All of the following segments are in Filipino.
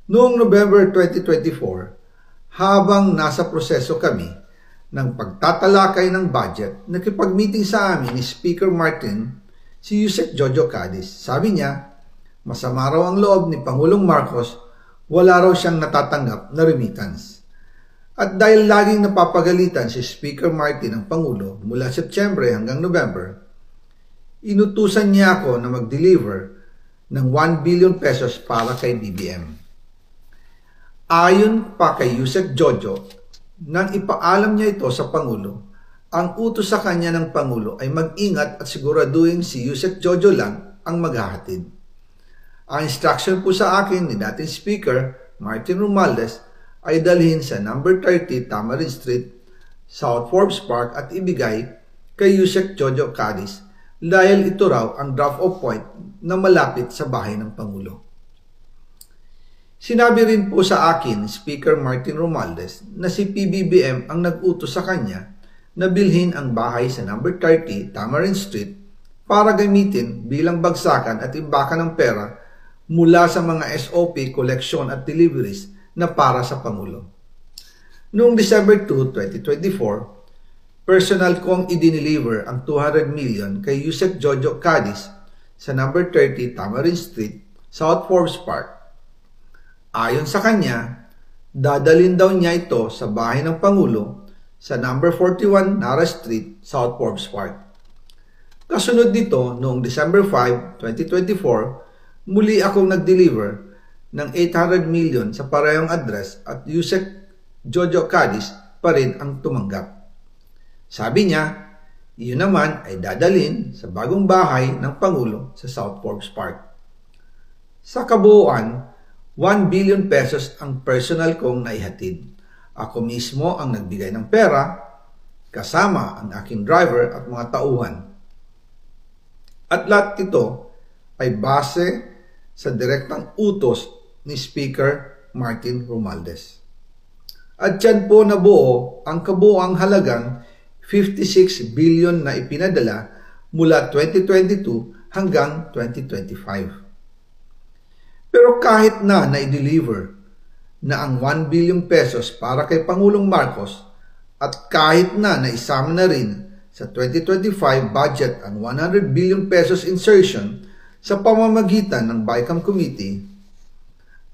Noong November 2024, habang nasa proseso kami ng pagtatalakay ng budget, nakipag-meeting sa amin ni Speaker Martin si Yusek Jojo Cadiz. Sabi niya, masama raw ang loob ni Pangulong Marcos, wala raw siyang natatanggap na remittance. At dahil laging napapagalitan si Speaker Martin ng Pangulo mula Setyembre hanggang November, inutusan niya ako na mag-deliver ng 1 billion pesos para kay BBM. Ayon pa kay Yusek Jojo, nang ipaalam niya ito sa Pangulo, ang utos sa kanya ng Pangulo ay mag-ingat at siguraduhin si Yusek Jojo lang ang maghahatid. Ang instruction po sa akin ni dating Speaker Martin Romualdez ay dalhin sa number 30 Tamarin Street, South Forbes Park at ibigay kay Yusek Jojo Cadiz dahil ito raw ang drop-off point na malapit sa bahay ng Pangulo. Sinabi rin po sa akin Speaker Martin Romualdez na si PBBM ang nag-utos sa kanya na bilhin ang bahay sa number 30 Tamarin Street para gamitin bilang bagsakan at imbakan ng pera mula sa mga SOP, koleksyon at deliveries na para sa Pangulo. Noong December 2, 2024, personal kong i-deliver ang 200 million kay Yusek Jojo Cadiz sa number 30 Tamarin Street, South Forbes Park. Ayon sa kanya, dadalhin daw niya ito sa bahay ng Pangulo sa number 41 Nara Street, South Forbes Park. Kasunod nito, noong December 5, 2024, muli akong nag-deliver ng 800 million sa parehong address at Yusek Jojo Cadiz pa rin ang tumanggap. Sabi niya, iyon naman ay dadalhin sa bagong bahay ng Pangulo sa South Forbes Park. Sa kabuuan, 1 billion pesos ang personal kong naihatid. Ako mismo ang nagbigay ng pera, kasama ang aking driver at mga tauhan. At lahat ito ay base sa direktang utos ni Speaker Martin Romualdez. At yan po nabuo ang kabuuang halagang 56 billion na ipinadala mula 2022 hanggang 2025. Pero kahit na i-deliver na ang 1 billion pesos para kay Pangulong Marcos at kahit na naisama na rin sa 2025 budget ang 100 billion pesos insertion sa pamamagitan ng BICAM Committee,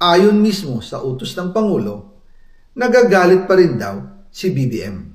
ayon mismo sa utos ng Pangulo, nagagalit pa rin daw si BBM.